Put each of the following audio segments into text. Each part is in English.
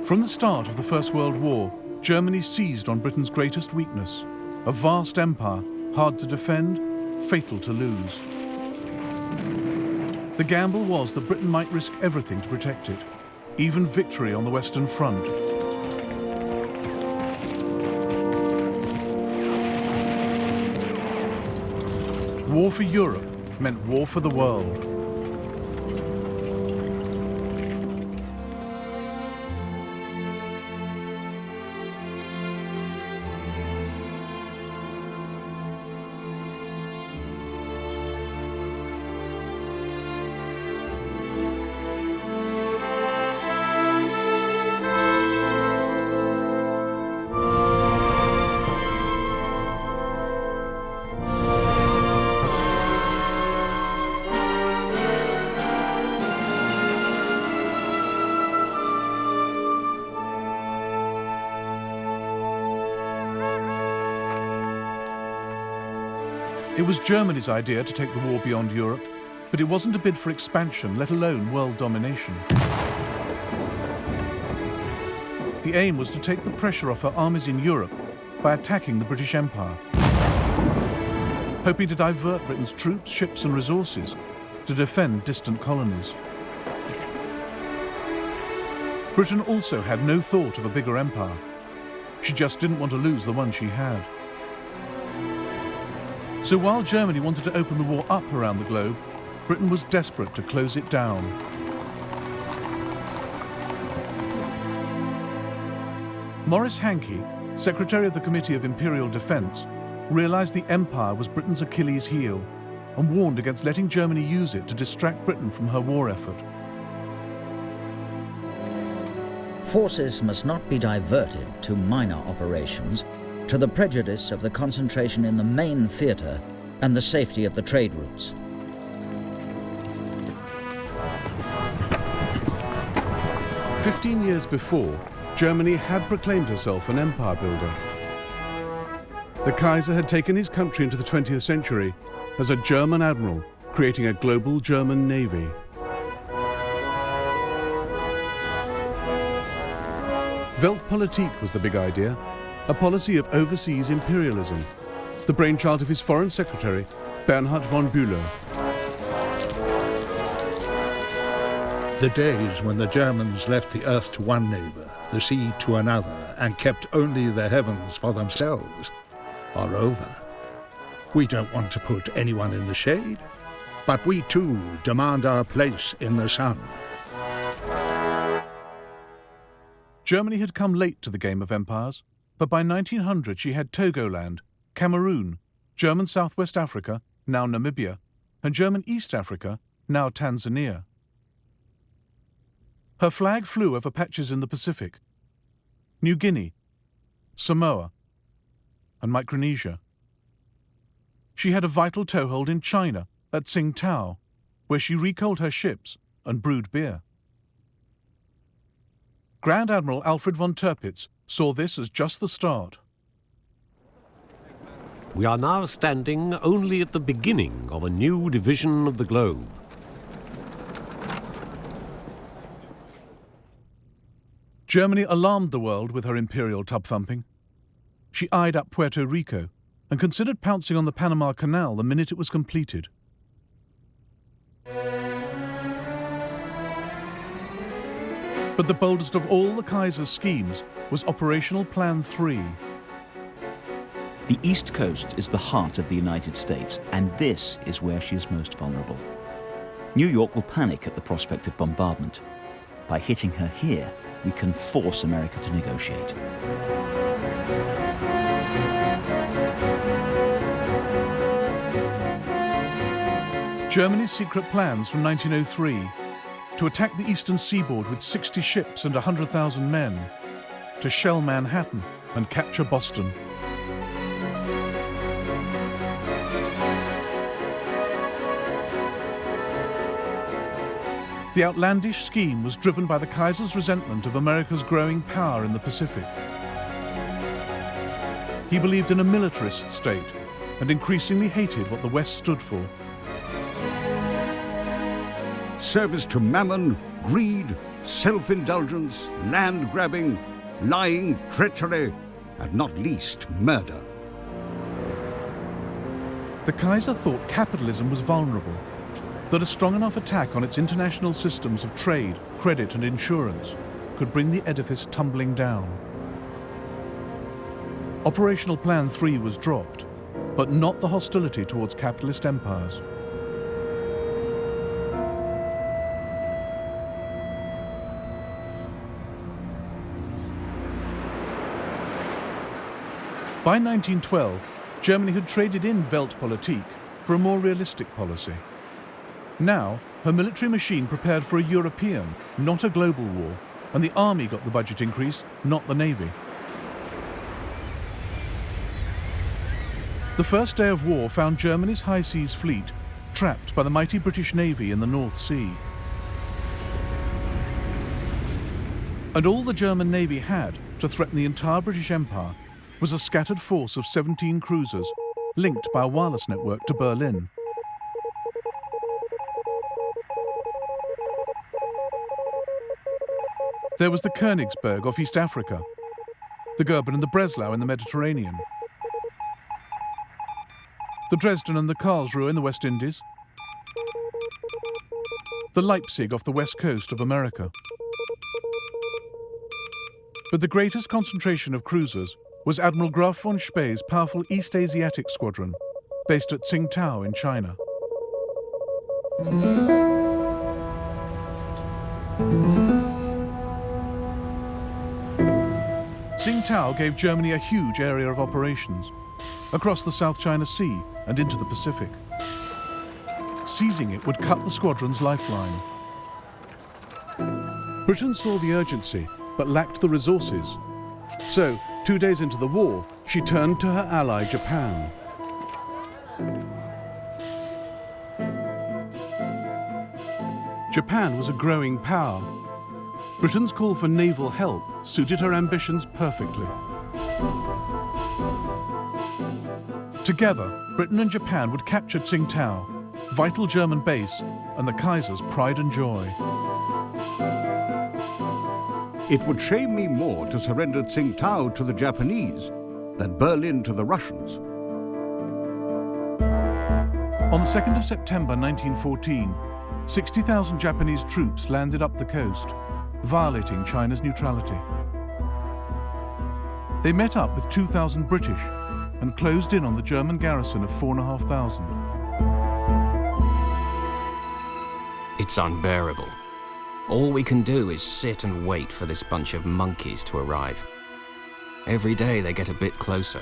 From the start of the First World War, Germany seized on Britain's greatest weakness, a vast empire, hard to defend, fatal to lose. The gamble was that Britain might risk everything to protect it, even victory on the Western Front. War for Europe meant war for the world. It was Germany's idea to take the war beyond Europe, but it wasn't a bid for expansion, let alone world domination. The aim was to take the pressure off her armies in Europe by attacking the British Empire, hoping to divert Britain's troops, ships and resources to defend distant colonies. Britain also had no thought of a bigger empire. She just didn't want to lose the one she had. So while Germany wanted to open the war up around the globe, Britain was desperate to close it down. Maurice Hankey, Secretary of the Committee of Imperial Defence, realised the empire was Britain's Achilles heel and warned against letting Germany use it to distract Britain from her war effort. Forces must not be diverted to minor operations, to the prejudice of the concentration in the main theatre and the safety of the trade routes. "15 years before, Germany had proclaimed herself an empire builder. The Kaiser had taken his country into the 20th century as a German admiral, creating a global German navy. Weltpolitik was the big idea, a policy of overseas imperialism, the brainchild of his foreign secretary, Bernhard von Bülow. The days when the Germans left the earth to one neighbour, the sea to another, and kept only the heavens for themselves are over. We don't want to put anyone in the shade, but we too demand our place in the sun. Germany had come late to the game of empires, but by 1900 she had Togoland, Cameroon, German Southwest Africa, now Namibia, and German East Africa, now Tanzania. Her flag flew over patches in the Pacific, New Guinea, Samoa, and Micronesia. She had a vital toehold in China, at Tsingtao, where she recoaled her ships and brewed beer. Grand Admiral Alfred von Tirpitz saw this as just the start. We are now standing only at the beginning of a new division of the globe. Germany alarmed the world with her imperial tub-thumping. She eyed up Puerto Rico and considered pouncing on the Panama Canal the minute it was completed. But the boldest of all the Kaiser's schemes was Operational Plan 3. The East Coast is the heart of the United States, and this is where she is most vulnerable. New York will panic at the prospect of bombardment. By hitting her here, we can force America to negotiate. Germany's secret plans from 1903 to attack the eastern seaboard with 60 ships and 100,000 men, to shell Manhattan and capture Boston. The outlandish scheme was driven by the Kaiser's resentment of America's growing power in the Pacific. He believed in a militarist state and increasingly hated what the West stood for. Service to mammon, greed, self-indulgence, land-grabbing, lying, treachery, and not least murder. The Kaiser thought capitalism was vulnerable, that a strong enough attack on its international systems of trade, credit and insurance could bring the edifice tumbling down. Operational Plan 3 was dropped, but not the hostility towards capitalist empires. By 1912, Germany had traded in Weltpolitik for a more realistic policy. Now, her military machine prepared for a European, not a global war, and the army got the budget increase, not the navy. The first day of war found Germany's high seas fleet trapped by the mighty British Navy in the North Sea. And all the German Navy had to threaten the entire British Empire was a scattered force of 17 cruisers linked by a wireless network to Berlin. There was the Königsberg off East Africa, the Goeben and the Breslau in the Mediterranean, the Dresden and the Karlsruhe in the West Indies, the Leipzig off the west coast of America. But the greatest concentration of cruisers was Admiral Graf von Spee's powerful East Asiatic squadron, based at Tsingtao in China. Tsingtao gave Germany a huge area of operations, across the South China Sea and into the Pacific. Seizing it would cut the squadron's lifeline. Britain saw the urgency, but lacked the resources. So, 2 days into the war, she turned to her ally Japan. Japan was a growing power. Britain's call for naval help suited her ambitions perfectly. Together, Britain and Japan would capture Tsingtao, vital German base, and the Kaiser's pride and joy. It would shame me more to surrender Tsingtao to the Japanese than Berlin to the Russians. On the 2nd of September 1914, 60,000 Japanese troops landed up the coast, violating China's neutrality. They met up with 2,000 British and closed in on the German garrison of 4,500. It's unbearable. All we can do is sit and wait for this bunch of monkeys to arrive. Every day they get a bit closer.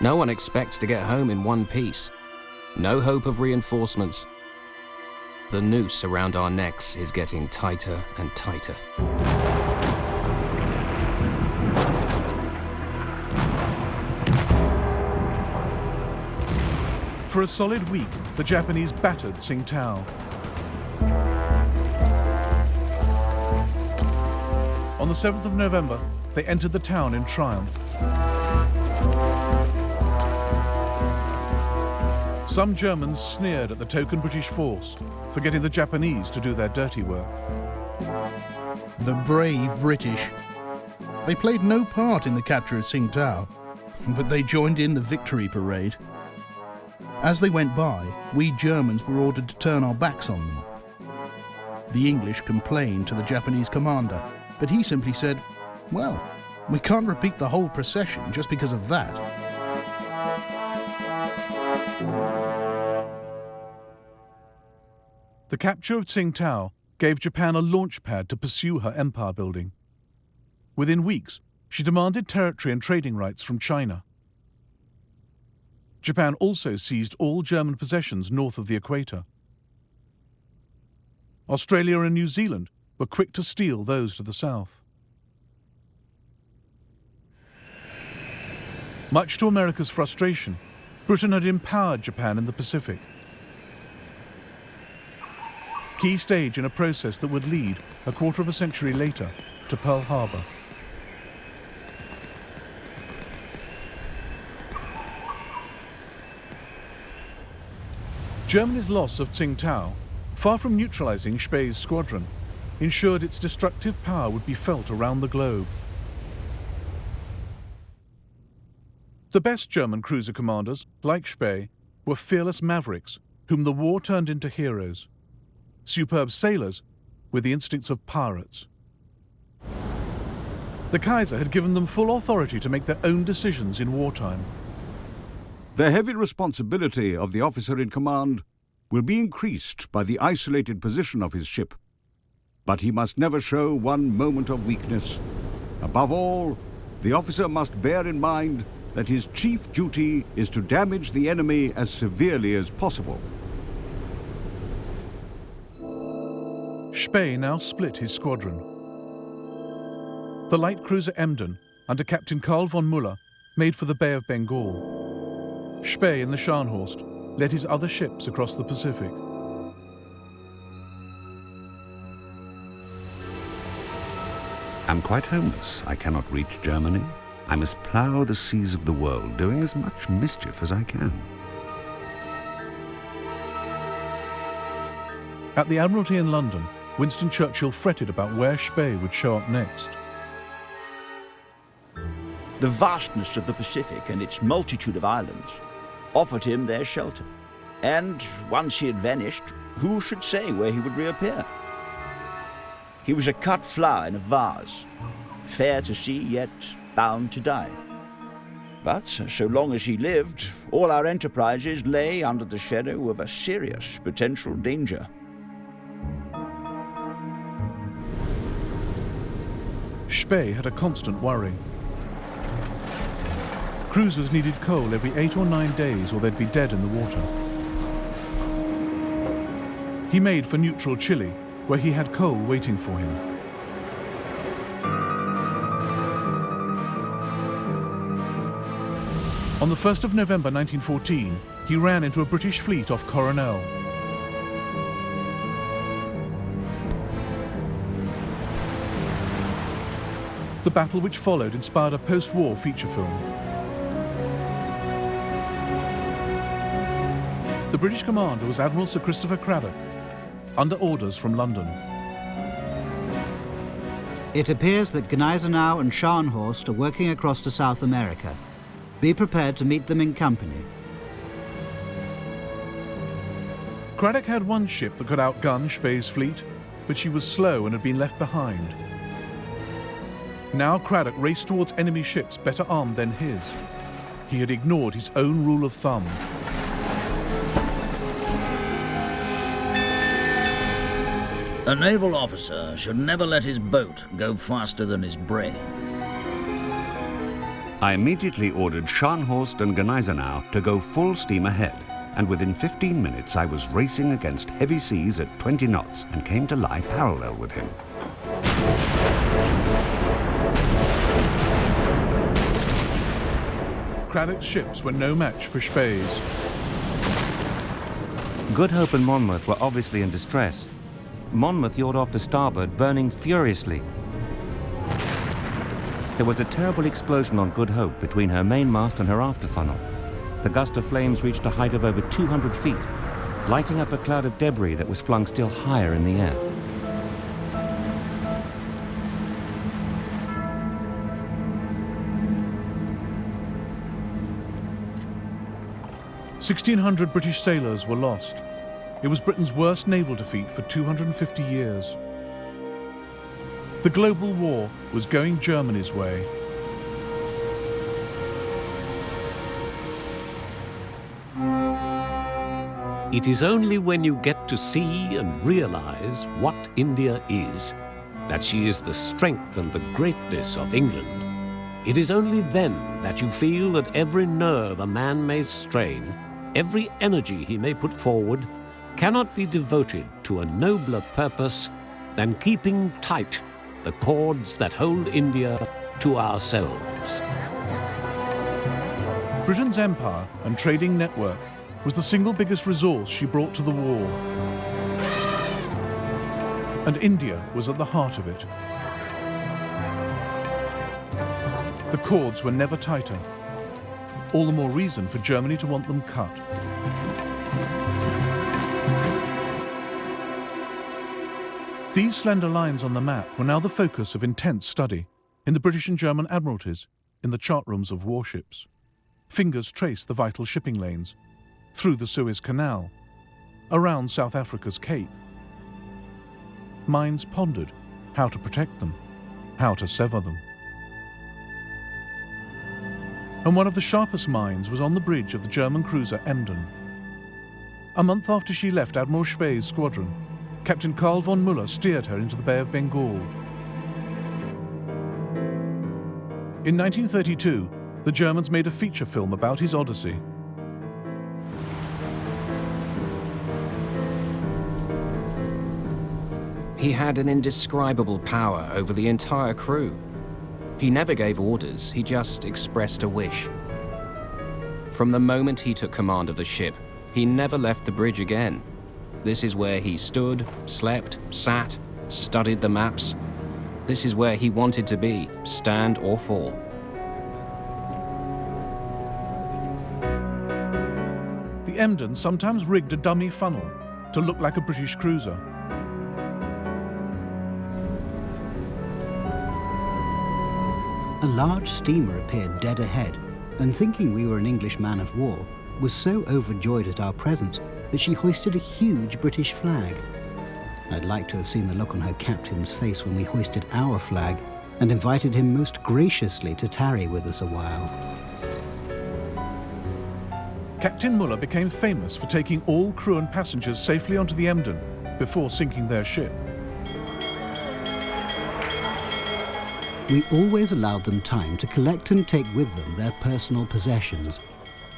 No one expects to get home in one piece. No hope of reinforcements. The noose around our necks is getting tighter and tighter. For a solid week, the Japanese battered Tsingtao. On the 7th of November, they entered the town in triumph. Some Germans sneered at the token British force for getting the Japanese to do their dirty work. The brave British. They played no part in the capture of Tsingtao, but they joined in the victory parade. As they went by, we Germans were ordered to turn our backs on them. The English complained to the Japanese commander, but he simply said, "Well, we can't repeat the whole procession just because of that." The capture of Tsingtao gave Japan a launch pad to pursue her empire building. Within weeks, she demanded territory and trading rights from China. Japan also seized all German possessions north of the equator. Australia and New Zealand were quick to steal those to the south. Much to America's frustration, Britain had empowered Japan in the Pacific. Key stage in a process that would lead, a quarter of a century later, to Pearl Harbor. Germany's loss of Tsingtao, far from neutralizing Spee's squadron, ensured its destructive power would be felt around the globe. The best German cruiser commanders, like Spee, were fearless mavericks whom the war turned into heroes. Superb sailors with the instincts of pirates. The Kaiser had given them full authority to make their own decisions in wartime. The heavy responsibility of the officer in command will be increased by the isolated position of his ship. But he must never show one moment of weakness. Above all, the officer must bear in mind that his chief duty is to damage the enemy as severely as possible. Spee now split his squadron. The light cruiser Emden, under Captain Karl von Müller, made for the Bay of Bengal. Spee in the Scharnhorst led his other ships across the Pacific. I'm quite homeless. I cannot reach Germany. I must plough the seas of the world, doing as much mischief as I can. At the Admiralty in London, Winston Churchill fretted about where Spee would show up next. The vastness of the Pacific and its multitude of islands offered him their shelter. And once he had vanished, who should say where he would reappear? He was a cut flower in a vase, fair to see, yet bound to die. But so long as he lived, all our enterprises lay under the shadow of a serious potential danger. Spee had a constant worry. Cruisers needed coal every 8 or 9 days or they'd be dead in the water. He made for neutral Chile, where he had coal waiting for him. On the 1st of November 1914, he ran into a British fleet off Coronel. The battle which followed inspired a post-war feature film. The British commander was Admiral Sir Christopher Cradock, under orders from London. It appears that Gneisenau and Scharnhorst are working across to South America. Be prepared to meet them in company. Cradock had one ship that could outgun Spee's fleet, but she was slow and had been left behind. Now Cradock raced towards enemy ships better armed than his. He had ignored his own rule of thumb. A naval officer should never let his boat go faster than his brain. I immediately ordered Scharnhorst and Gneisenau to go full steam ahead, and within 15 minutes I was racing against heavy seas at 20 knots and came to lie parallel with him. Cradock's ships were no match for Spee's. Good Hope and Monmouth were obviously in distress. Monmouth yawed off to starboard, burning furiously. There was a terrible explosion on Good Hope between her mainmast and her after funnel. The gust of flames reached a height of over 200 feet, lighting up a cloud of debris that was flung still higher in the air. "1,600 British sailors were lost. It was Britain's worst naval defeat for 250 years. The global war was going Germany's way. It is only when you get to see and realize what India is, that she is the strength and the greatness of England. It is only then that you feel that every nerve a man may strain, every energy he may put forward, cannot be devoted to a nobler purpose than keeping tight the cords that hold India to ourselves. Britain's empire and trading network was the single biggest resource she brought to the war. And India was at the heart of it. The cords were never tighter. All the more reason for Germany to want them cut. These slender lines on the map were now the focus of intense study in the British and German admiralties, in the chart rooms of warships. Fingers traced the vital shipping lanes, through the Suez Canal, around South Africa's Cape. Minds pondered how to protect them, how to sever them. And one of the sharpest minds was on the bridge of the German cruiser Emden. A month after she left Admiral Spee's squadron, Captain Karl von Müller steered her into the Bay of Bengal. In 1932, the Germans made a feature film about his odyssey. He had an indescribable power over the entire crew. He never gave orders, he just expressed a wish. From the moment he took command of the ship, he never left the bridge again. This is where he stood, slept, sat, studied the maps. This is where he wanted to be, stand or fall. The Emden sometimes rigged a dummy funnel to look like a British cruiser. A large steamer appeared dead ahead, and thinking we were an English man of war, was so overjoyed at our presence that she hoisted a huge British flag. I'd like to have seen the look on her captain's face when we hoisted our flag and invited him most graciously to tarry with us a while. Captain Müller became famous for taking all crew and passengers safely onto the Emden before sinking their ship. We always allowed them time to collect and take with them their personal possessions.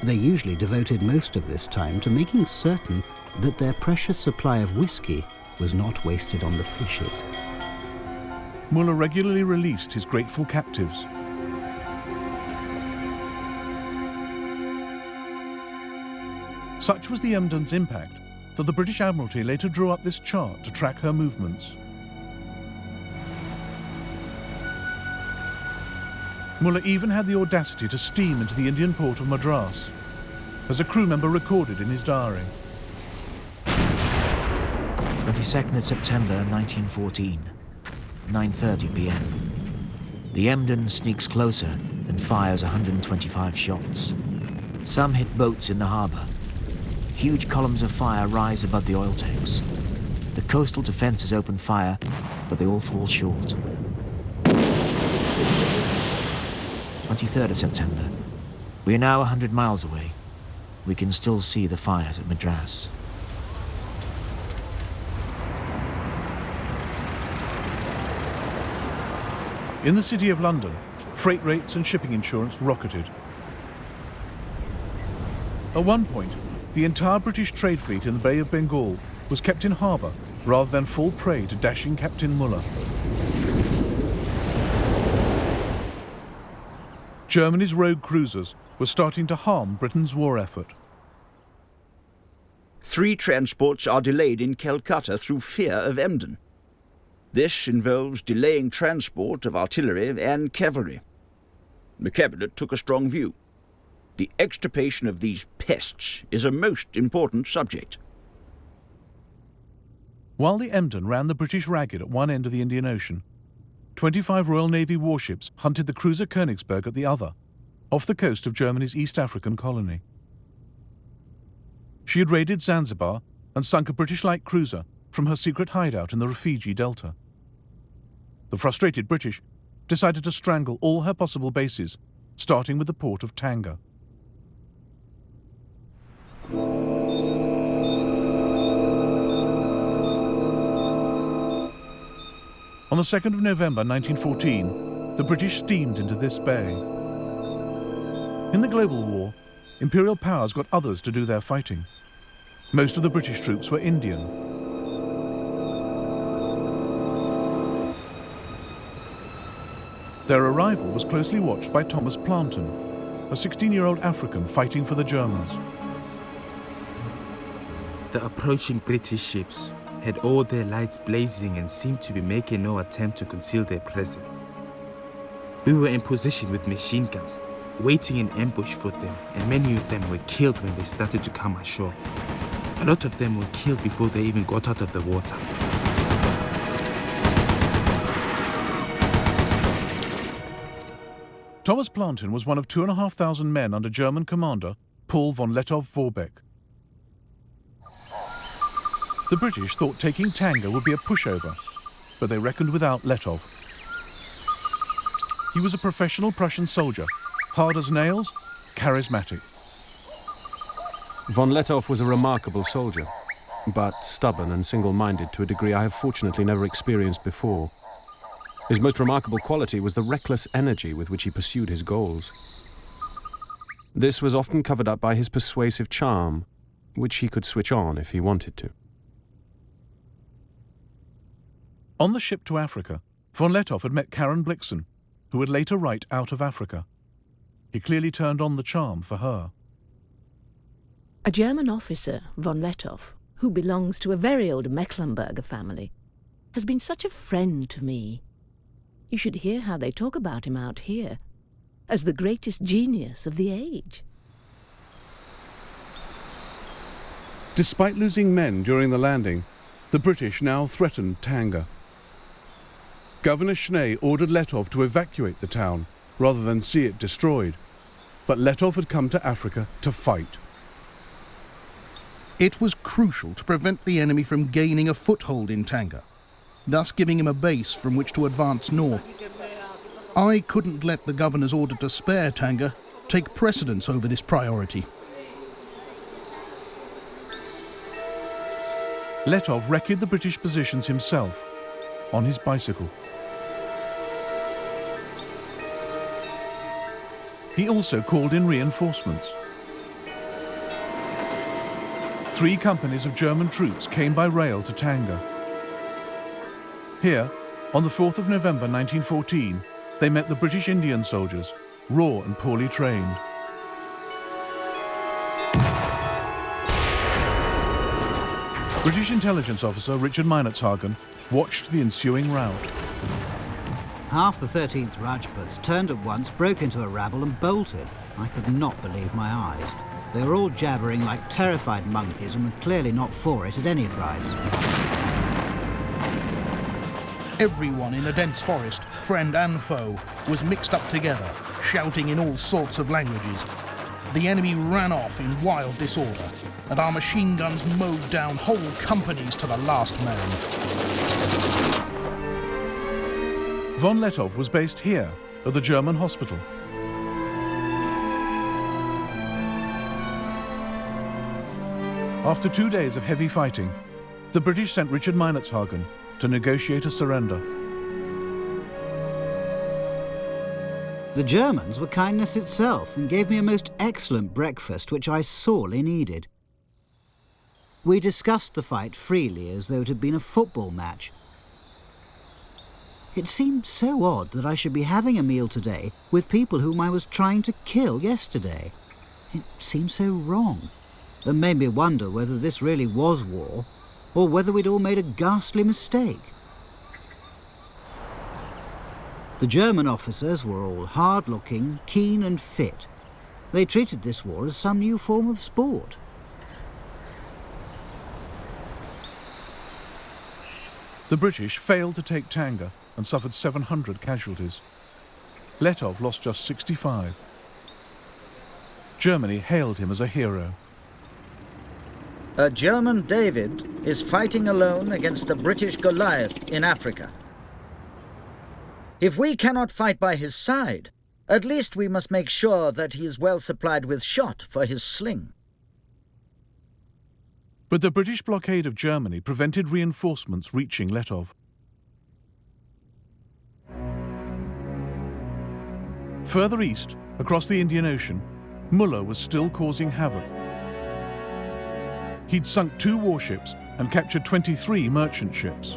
They usually devoted most of this time to making certain that their precious supply of whiskey was not wasted on the fishes. Müller regularly released his grateful captives. Such was the Emden's impact that the British Admiralty later drew up this chart to track her movements. Müller even had the audacity to steam into the Indian port of Madras, as a crew member recorded in his diary. 22nd of September 1914, 9:30 p.m. The Emden sneaks closer, then fires 125 shots. Some hit boats in the harbour. Huge columns of fire rise above the oil tanks. The coastal defences open fire, but they all fall short. 23rd of September. We are now 100 miles away. We can still see the fires at Madras. In the City of London, freight rates and shipping insurance rocketed. At one point, the entire British trade fleet in the Bay of Bengal was kept in harbour rather than fall prey to dashing Captain Müller. Germany's rogue cruisers were starting to harm Britain's war effort. 3 transports are delayed in Calcutta through fear of Emden. This involves delaying transport of artillery and cavalry. The Cabinet took a strong view. The extirpation of these pests is a most important subject. While the Emden ran the British ragged at one end of the Indian Ocean, 25 Royal Navy warships hunted the cruiser Königsberg at the other, off the coast of Germany's East African colony. She had raided Zanzibar and sunk a British light cruiser from her secret hideout in the Rufiji Delta. The frustrated British decided to strangle all her possible bases, starting with the port of Tanga. On the 2nd of November 1914, the British steamed into this bay. In the global war, imperial powers got others to do their fighting. Most of the British troops were Indian. Their arrival was closely watched by Thomas Planton, a 16-year-old African fighting for the Germans. The approaching British ships had all their lights blazing and seemed to be making no attempt to conceal their presence. We were in position with machine guns, waiting in ambush for them, and many of them were killed when they started to come ashore. A lot of them were killed before they even got out of the water. Thomas Plantin was one of 2,500 men under German commander Paul von Lettow-Vorbeck. The British thought taking Tanga would be a pushover, but they reckoned without Lettow. He was a professional Prussian soldier, hard as nails, charismatic. Von Lettow was a remarkable soldier, but stubborn and single-minded to a degree I have fortunately never experienced before. His most remarkable quality was the reckless energy with which he pursued his goals. This was often covered up by his persuasive charm, which he could switch on if he wanted to. On the ship to Africa, von Lettow had met Karen Blixen, who would later write Out of Africa. He clearly turned on the charm for her. A German officer, von Lettow, who belongs to a very old Mecklenburger family, has been such a friend to me. You should hear how they talk about him out here, as the greatest genius of the age. Despite losing men during the landing, the British now threatened Tanga. Governor Schnee ordered Lettow to evacuate the town rather than see it destroyed, but Lettow had come to Africa to fight. It was crucial to prevent the enemy from gaining a foothold in Tanga, thus giving him a base from which to advance north. I couldn't let the governor's order to spare Tanga take precedence over this priority. Lettow wrecked the British positions himself on his bicycle. He also called in reinforcements. 3 companies of German troops came by rail to Tanga. Here, on the 4th of November 1914, they met the British Indian soldiers, raw and poorly trained. British intelligence officer Richard Meinertzhagen watched the ensuing rout. Half the 13th Rajputs turned at once, broke into a rabble and bolted. I could not believe my eyes. They were all jabbering like terrified monkeys and were clearly not for it at any price. Everyone in the dense forest, friend and foe, was mixed up together, shouting in all sorts of languages. The enemy ran off in wild disorder, and our machine guns mowed down whole companies to the last man. Von Lettow was based here, at the German hospital. After 2 days of heavy fighting, the British sent Richard Meinertzhagen to negotiate a surrender. The Germans were kindness itself and gave me a most excellent breakfast, which I sorely needed. We discussed the fight freely as though it had been a football match. It seemed so odd that I should be having a meal today with people whom I was trying to kill yesterday. It seemed so wrong, and made me wonder whether this really was war, or whether we'd all made a ghastly mistake. The German officers were all hard-looking, keen and fit. They treated this war as some new form of sport. The British failed to take Tanga and suffered 700 casualties. Lettow lost just 65. Germany hailed him as a hero. A German David is fighting alone against the British Goliath in Africa. If we cannot fight by his side, at least we must make sure that he is well supplied with shot for his sling. But the British blockade of Germany prevented reinforcements reaching Lettow. Further east, across the Indian Ocean, Muller was still causing havoc. He'd sunk 2 warships and captured 23 merchant ships.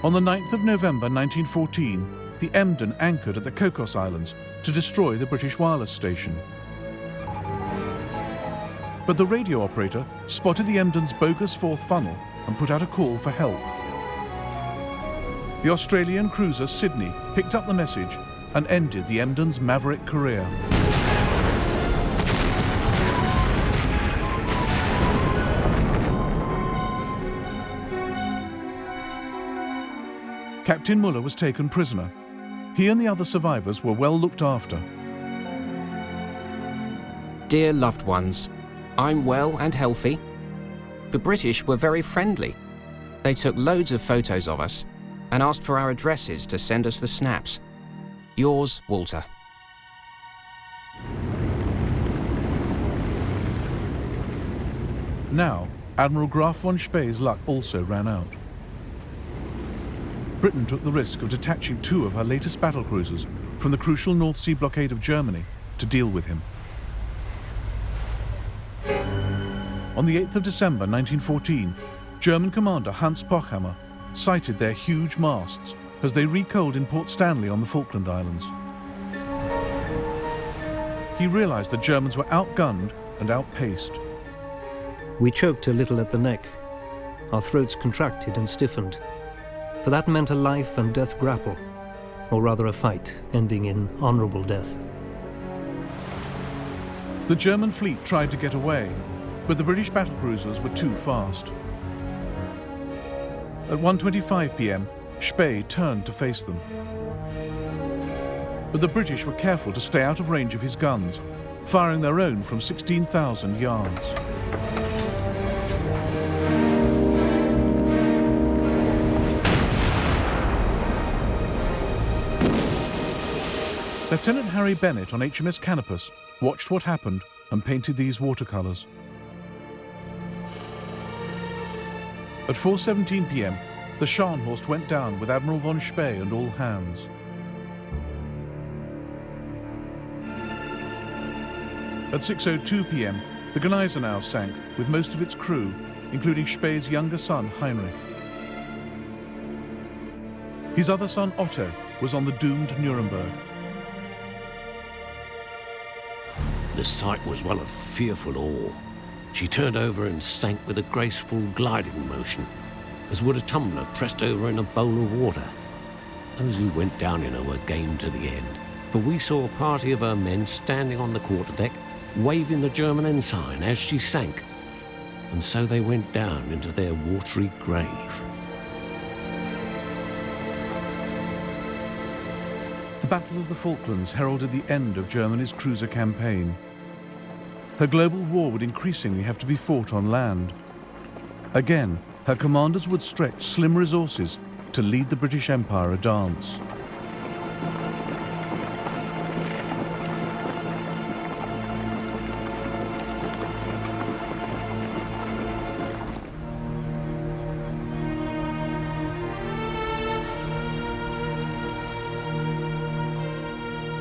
On the 9th of November 1914, the Emden anchored at the Cocos Islands to destroy the British wireless station. But the radio operator spotted the Emden's bogus 4th funnel and put out a call for help. The Australian cruiser Sydney picked up the message and ended the Emden's maverick career. Captain Muller was taken prisoner, He and the other survivors were well looked after. Dear loved ones, I'm well and healthy. The British were very friendly. They took loads of photos of us and asked for our addresses to send us the snaps. Yours, Walter. Now, Admiral Graf von Spee's luck also ran out. Britain took the risk of detaching 2 of her latest battlecruisers from the crucial North Sea blockade of Germany to deal with him. On the 8th of December 1914, German commander Hans Pochhammer sighted their huge masts as they recoaled in Port Stanley on the Falkland Islands. He realized the Germans were outgunned and outpaced. We choked a little at the neck. Our throats contracted and stiffened. For that meant a life and death grapple, or rather a fight ending in honorable death. The German fleet tried to get away, but the British battlecruisers were too fast. At 1:25 p.m, Spee turned to face them. But the British were careful to stay out of range of his guns, firing their own from 16,000 yards. Lieutenant Harry Bennett on HMS Canopus watched what happened and painted these watercolours. At 4:17 p.m, the Scharnhorst went down with Admiral von Spee and all hands. At 6:02 p.m, the Gneisenau sank with most of its crew, including Spee's younger son Heinrich. His other son Otto was on the doomed Nuremberg. The sight was one of fearful awe. She turned over and sank with a graceful gliding motion, as would a tumbler pressed over in a bowl of water. Those who went down in her were game to the end, for we saw a party of her men standing on the quarterdeck, waving the German ensign as she sank, and so they went down into their watery grave. The Battle of the Falklands heralded the end of Germany's cruiser campaign. Her global war would increasingly have to be fought on land. Again, her commanders would stretch slim resources to lead the British Empire a dance.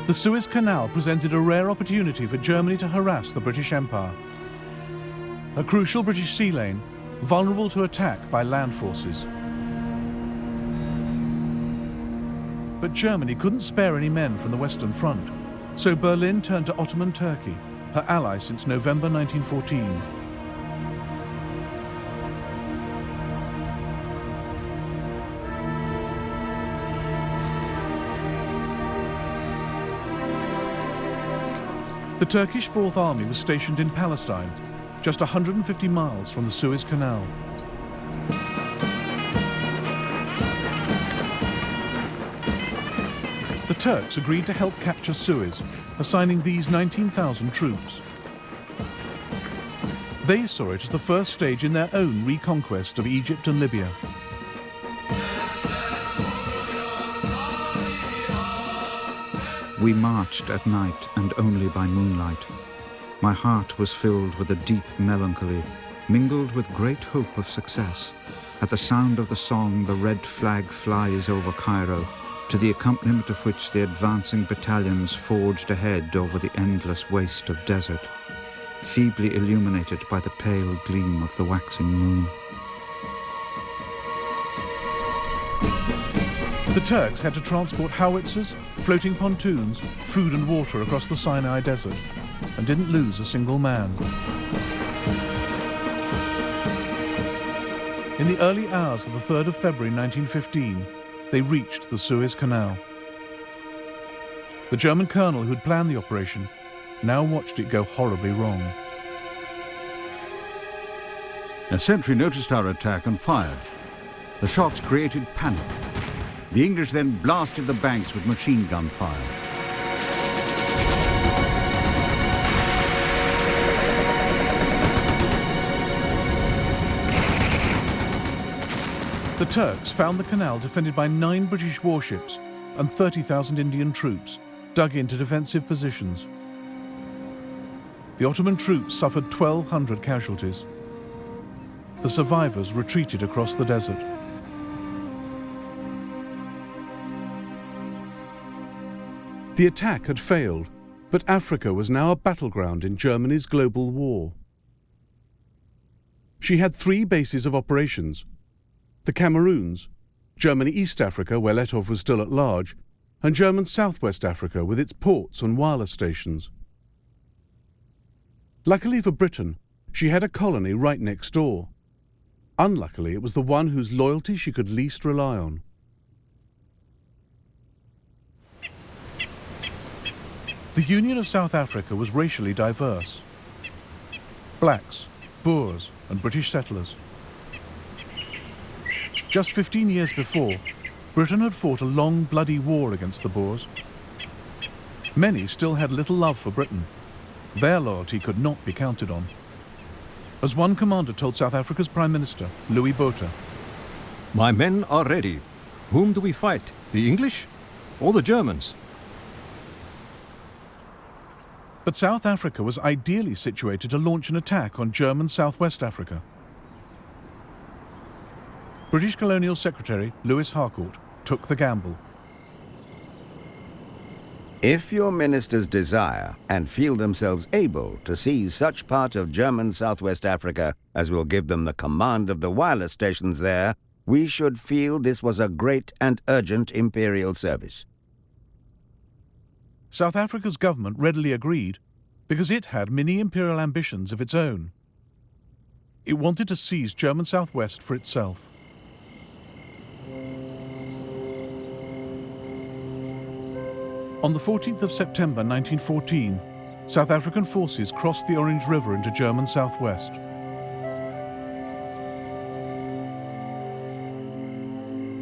The Suez Canal presented a rare opportunity for Germany to harass the British Empire. A crucial British sea lane, vulnerable to attack by land forces. But Germany couldn't spare any men from the Western Front, so Berlin turned to Ottoman Turkey, her ally since November 1914. The Turkish Fourth Army was stationed in Palestine, just 150 miles from the Suez Canal. The Turks agreed to help capture Suez, assigning these 19,000 troops. They saw it as the first stage in their own reconquest of Egypt and Libya. We marched at night and only by moonlight. My heart was filled with a deep melancholy, mingled with great hope of success. At the sound of the song, the red flag flies over Cairo, to the accompaniment of which the advancing battalions forged ahead over the endless waste of desert, feebly illuminated by the pale gleam of the waxing moon. The Turks had to transport howitzers, floating pontoons, food and water across the Sinai Desert, and didn't lose a single man. In the early hours of the 3rd of February 1915, they reached the Suez Canal. The German colonel who had planned the operation now watched it go horribly wrong. A sentry noticed our attack and fired. The shots created panic. The English then blasted the banks with machine gun fire. The Turks found the canal defended by 9 British warships and 30,000 Indian troops dug into defensive positions. The Ottoman troops suffered 1,200 casualties. The survivors retreated across the desert. The attack had failed, but Africa was now a battleground in Germany's global war. She had 3 bases of operations: the Cameroons, Germany East Africa, where Letov was still at large, and German Southwest Africa with its ports and wireless stations. Luckily for Britain, she had a colony right next door. Unluckily, it was the one whose loyalty she could least rely on. The Union of South Africa was racially diverse. Blacks, Boers, and British settlers. Just 15 years before, Britain had fought a long, bloody war against the Boers. Many still had little love for Britain. Their loyalty could not be counted on. As one commander told South Africa's Prime Minister, Louis Botha, "My men are ready. Whom do we fight? The English or the Germans?" But South Africa was ideally situated to launch an attack on German Southwest Africa. British Colonial Secretary Lewis Harcourt took the gamble. If your ministers desire and feel themselves able to seize such part of German Southwest Africa as will give them the command of the wireless stations there, we should feel this was a great and urgent imperial service. South Africa's government readily agreed because it had mini-imperial ambitions of its own. It wanted to seize German Southwest for itself. On the 14th of September 1914, South African forces crossed the Orange River into German Southwest.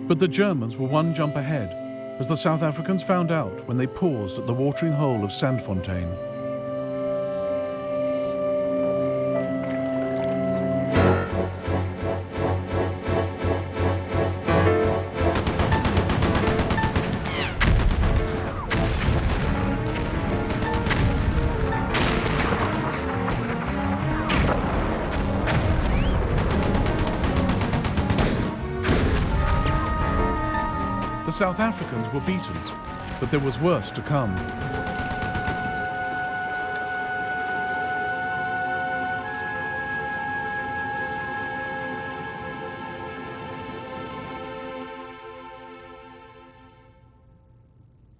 But the Germans were one jump ahead, as the South Africans found out when they paused at the watering hole of Sandfontein. The South Africans were beaten, but there was worse to come.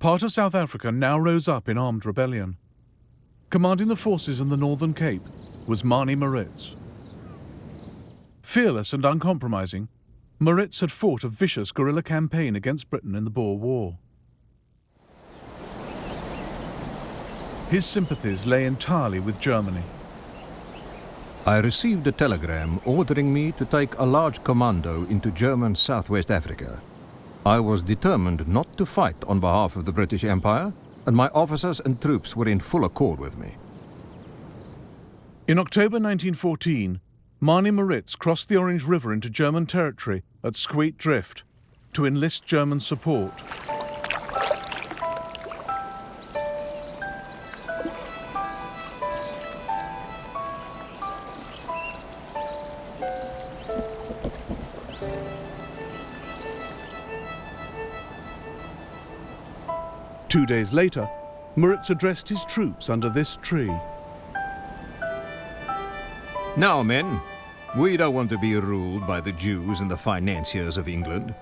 Part of South Africa now rose up in armed rebellion. Commanding the forces in the Northern Cape was Manie Maritz. Fearless and uncompromising, Maritz had fought a vicious guerrilla campaign against Britain in the Boer War. His sympathies lay entirely with Germany. I received a telegram ordering me to take a large commando into German Southwest Africa. I was determined not to fight on behalf of the British Empire, and my officers and troops were in full accord with me. In October 1914, Manie Maritz crossed the Orange River into German territory at Squeet Drift to enlist German support. Two days later, Maritz addressed his troops under this tree. Now, men, we don't want to be ruled by the Jews and the financiers of England.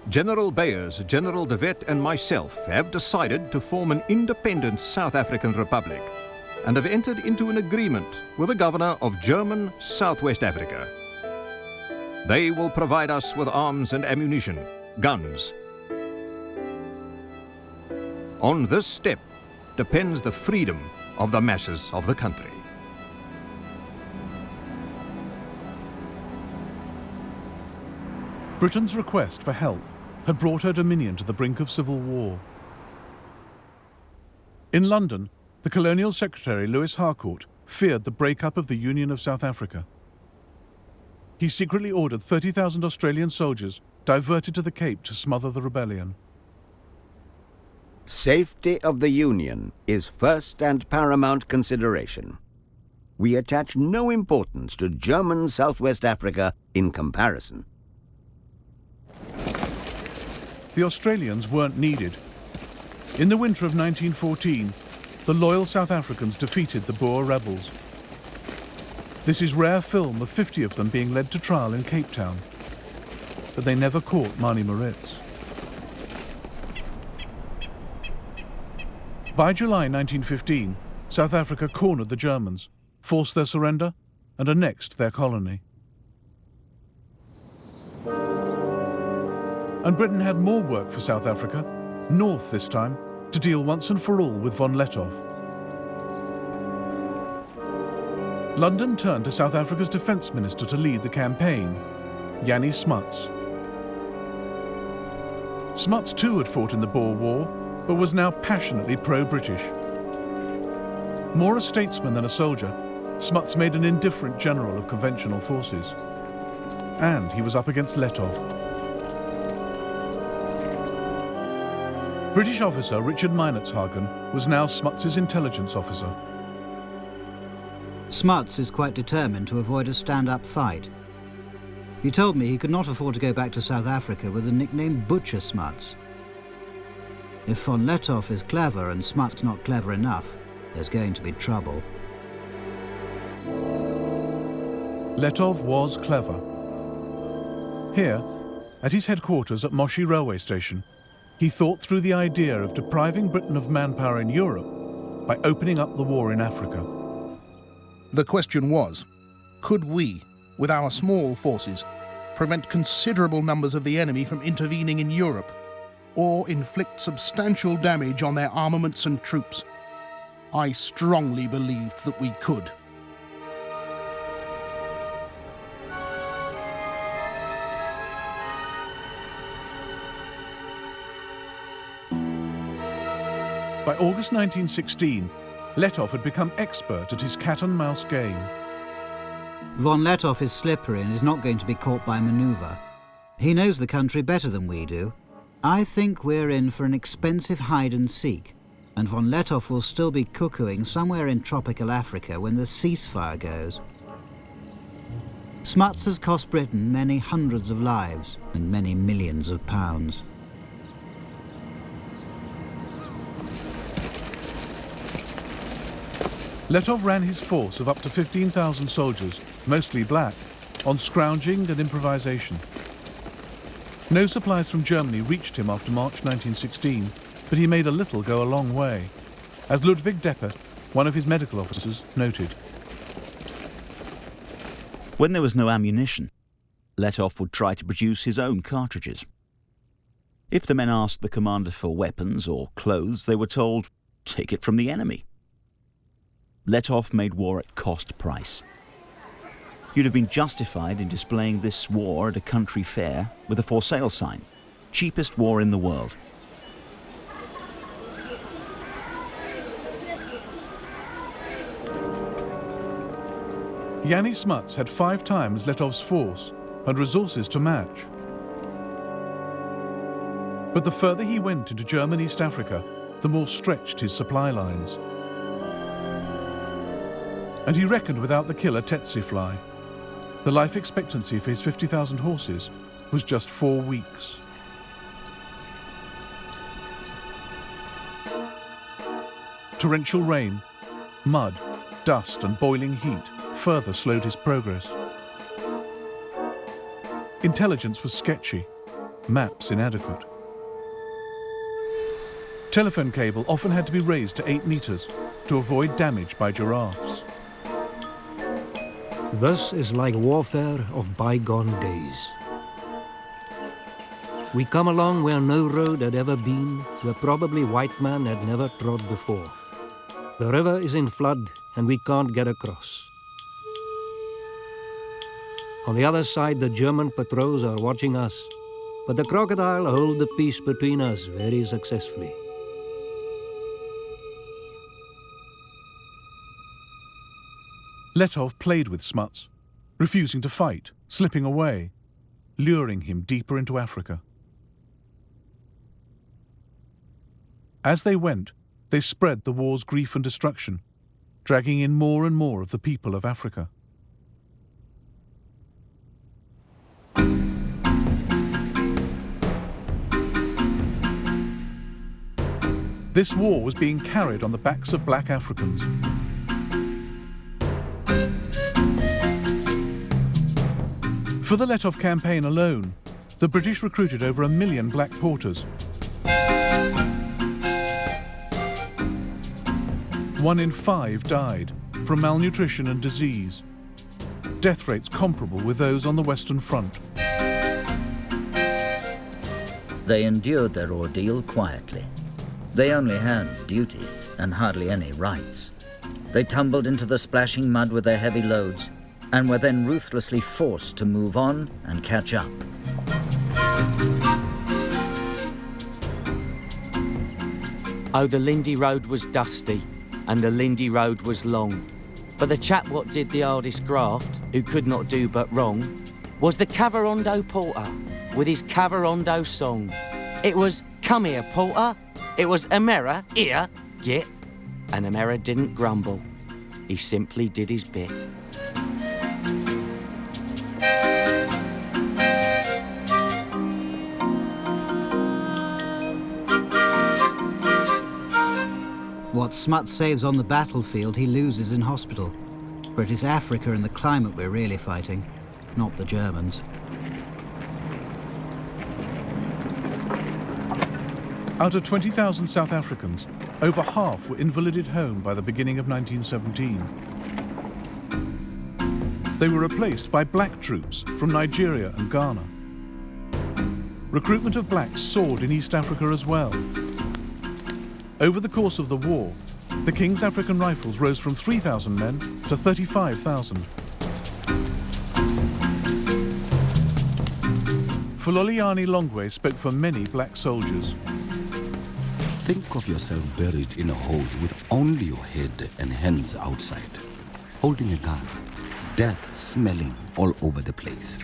General Beyers, General divert, and myself have decided to form an independent South African Republic and have entered into an agreement with the governor of German Southwest Africa. They will provide us with arms and ammunition, guns. On this step depends the freedom of the masses of the country. Britain's request for help had brought her dominion to the brink of civil war. In London, the Colonial Secretary Lewis Harcourt feared the breakup of the Union of South Africa. He secretly ordered 30,000 Australian soldiers diverted to the Cape to smother the rebellion. Safety of the Union is first and paramount consideration. We attach no importance to German Southwest Africa in comparison. The Australians weren't needed. In the winter of 1914, the loyal South Africans defeated the Boer rebels. This is rare film of 50 of them being led to trial in Cape Town, but they never caught Mani Moritz. By July 1915, South Africa cornered the Germans, forced their surrender, and annexed their colony. And Britain had more work for South Africa, north this time, to deal once and for all with von Lettow. London turned to South Africa's defence minister to lead the campaign, Jannie Smuts. Smuts too had fought in the Boer War, but was now passionately pro-British. More a statesman than a soldier, Smuts made an indifferent general of conventional forces. And he was up against Lettow. British officer Richard Meinertzhagen was now Smuts's intelligence officer. Smuts is quite determined to avoid a stand-up fight. He told me he could not afford to go back to South Africa with the nickname Butcher Smuts. If von Lettow is clever and Smuts not clever enough, there's going to be trouble. Lettow was clever. Here, at his headquarters at Moshi railway station, he thought through the idea of depriving Britain of manpower in Europe by opening up the war in Africa. The question was, could we, with our small forces, prevent considerable numbers of the enemy from intervening in Europe, or inflict substantial damage on their armaments and troops? I strongly believed that we could. By August 1916, Lettow had become expert at his cat-and-mouse game. Von Lettow is slippery and is not going to be caught by manoeuvre. He knows the country better than we do. I think we're in for an expensive hide-and-seek, and von Lettow will still be cuckooing somewhere in tropical Africa when the ceasefire goes. Smuts has cost Britain many hundreds of lives and many millions of pounds. Lettow ran his force of up to 15,000 soldiers, mostly black, on scrounging and improvisation. No supplies from Germany reached him after March 1916, but he made a little go a long way, as Ludwig Deppe, one of his medical officers, noted. When there was no ammunition, Lettow would try to produce his own cartridges. If the men asked the commander for weapons or clothes, they were told, "Take it from the enemy." Lettow made war at cost price. You'd have been justified in displaying this war at a country fair with a for sale sign. Cheapest war in the world. Jannie Smuts had 5 times Lettow's force and resources to match. But the further he went into German East Africa, the more stretched his supply lines. And he reckoned without the killer tsetse fly. The life expectancy for his 50,000 horses was just 4 weeks. Torrential rain, mud, dust and boiling heat further slowed his progress. Intelligence was sketchy, maps inadequate. Telephone cable often had to be raised to 8 meters to avoid damage by giraffes. Thus is like warfare of bygone days. We come along where no road had ever been, where probably white man had never trod before. The river is in flood and we can't get across. On the other side, the German patrols are watching us. But the crocodile hold the peace between us very successfully. Letov played with Smuts, refusing to fight, slipping away, luring him deeper into Africa. As they went, they spread the war's grief and destruction, dragging in more and more of the people of Africa. This war was being carried on the backs of black Africans. For the Letov campaign alone, the British recruited over 1 million black porters. 1 in 5 died from malnutrition and disease, death rates comparable with those on the Western Front. They endured their ordeal quietly. They only had duties and hardly any rights. They tumbled into the splashing mud with their heavy loads and were then ruthlessly forced to move on and catch up. Oh, the Lindy Road was dusty and the Lindy Road was long. But the chap what did the hardest graft, who could not do but wrong, was the Cavarondo porter with his Cavarondo song. It was, "Come here, porter." It was, "Amera, here, get." And Amera didn't grumble. He simply did his bit. What Smuts saves on the battlefield, he loses in hospital. For it is Africa and the climate we're really fighting, not the Germans. Out of 20,000 South Africans, over half were invalided home by the beginning of 1917. They were replaced by black troops from Nigeria and Ghana. Recruitment of blacks soared in East Africa as well. Over the course of the war, the King's African Rifles rose from 3,000 men to 35,000. Fuloliani Longwe spoke for many black soldiers. Think of yourself buried in a hole with only your head and hands outside, holding a gun, death smelling all over the place.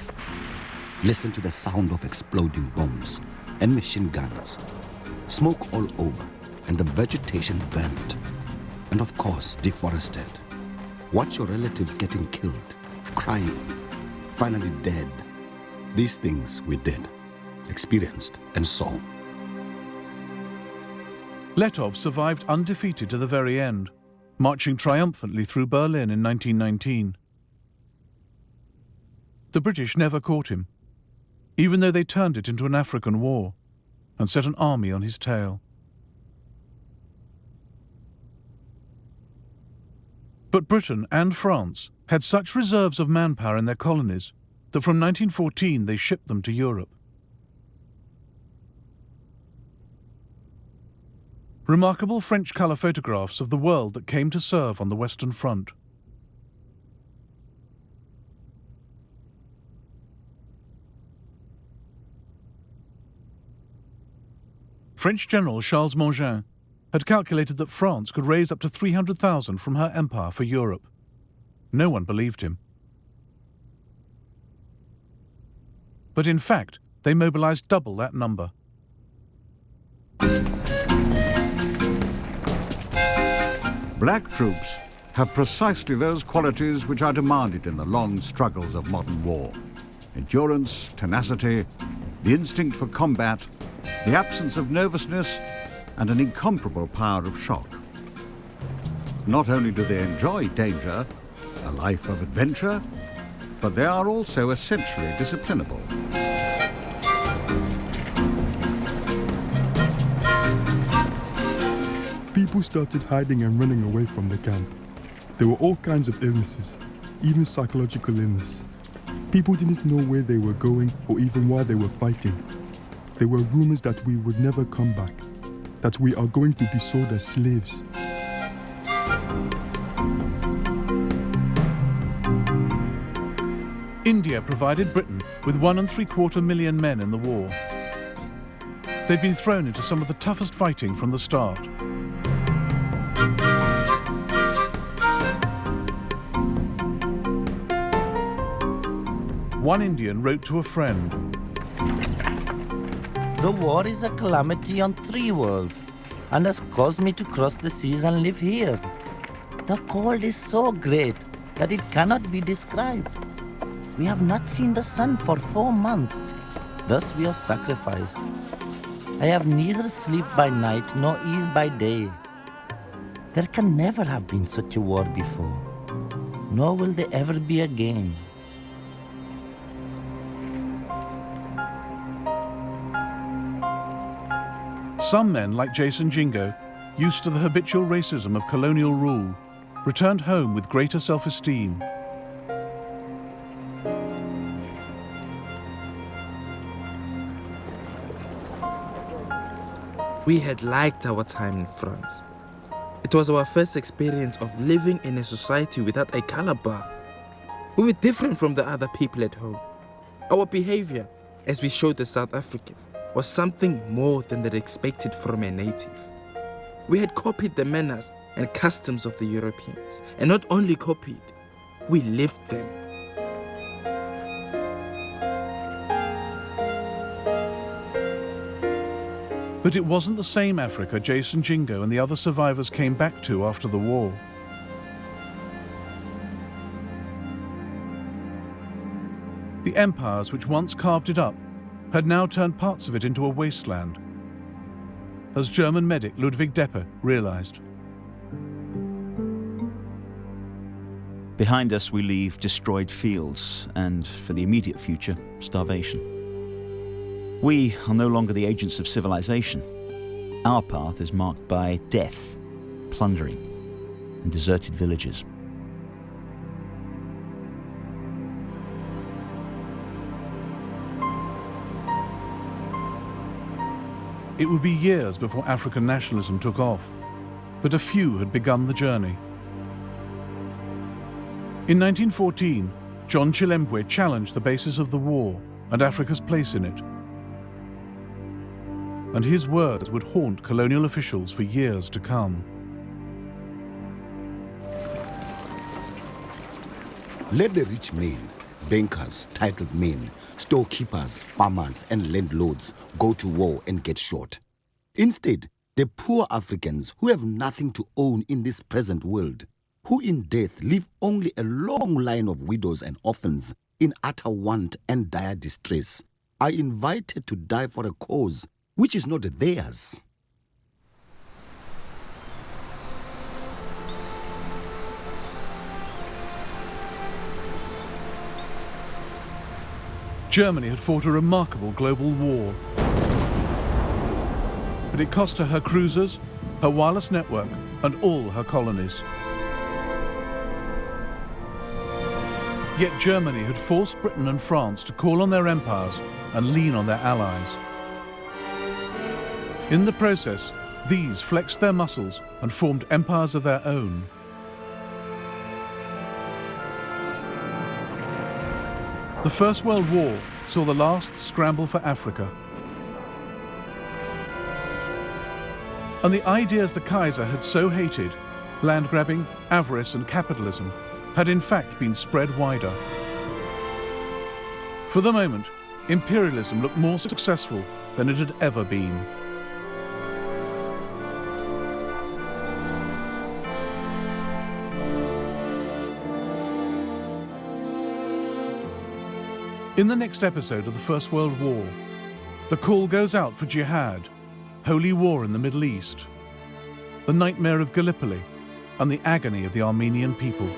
Listen to the sound of exploding bombs and machine guns, smoke all over, and the vegetation burnt, and of course deforested. Watch your relatives getting killed, crying, finally dead. These things we did, experienced, and saw. Letov survived undefeated to the very end, marching triumphantly through Berlin in 1919. The British never caught him, even though they turned it into an African war and set an army on his tail. But Britain and France had such reserves of manpower in their colonies that from 1914 they shipped them to Europe. Remarkable French colour photographs of the world that came to serve on the Western Front. French General Charles Mangin had calculated that France could raise up to 300,000 from her empire for Europe. No one believed him. But in fact, they mobilized double that number. Black troops have precisely those qualities which are demanded in the long struggles of modern war. Endurance, tenacity, the instinct for combat, the absence of nervousness, and an incomparable power of shock. Not only do they enjoy danger, a life of adventure, but they are also essentially disciplinable. People started hiding and running away from the camp. There were all kinds of illnesses, even psychological illness. People didn't know where they were going or even why they were fighting. There were rumors that we would never come back, that we are going to be sold as slaves. India provided Britain with 1.75 million men in the war. They'd been thrown into some of the toughest fighting from the start. One Indian wrote to a friend, "The war is a calamity on 3 worlds and has caused me to cross the seas and live here. The cold is so great that it cannot be described. We have not seen the sun for 4 months. Thus we are sacrificed. I have neither sleep by night nor ease by day. There can never have been such a war before, nor will there ever be again." Some men, like Jason Jingo, used to the habitual racism of colonial rule, returned home with greater self-esteem. We had liked our time in France. It was our first experience of living in a society without a color bar. We were different from the other people at home. Our behavior, as we showed the South Africans, was something more than they'd expected from a native. We had copied the manners and customs of the Europeans, and not only copied, we lived them. But it wasn't the same Africa Jason Jingo and the other survivors came back to after the war. The empires which once carved it up had now turned parts of it into a wasteland, as German medic Ludwig Deppe realized. Behind us we leave destroyed fields and, for the immediate future, starvation. We are no longer the agents of civilization. Our path is marked by death, plundering, and deserted villages. It would be years before African nationalism took off, but a few had begun the journey. In 1914, John Chilembwe challenged the basis of the war and Africa's place in it. And his words would haunt colonial officials for years to come. Let the rich men, bankers, titled men, storekeepers, farmers, and landlords go to war and get shot. Instead, the poor Africans who have nothing to own in this present world, who in death leave only a long line of widows and orphans in utter want and dire distress, are invited to die for a cause which is not theirs. Germany had fought a remarkable global war, but it cost her cruisers, her wireless network, and all her colonies. Yet Germany had forced Britain and France to call on their empires and lean on their allies. In the process, these flexed their muscles and formed empires of their own. The First World War saw the last scramble for Africa. And the ideas the Kaiser had so hated, land grabbing, avarice and capitalism, had in fact been spread wider. For the moment, imperialism looked more successful than it had ever been. In the next episode of the First World War, the call goes out for jihad, holy war in the Middle East, the nightmare of Gallipoli, and the agony of the Armenian people.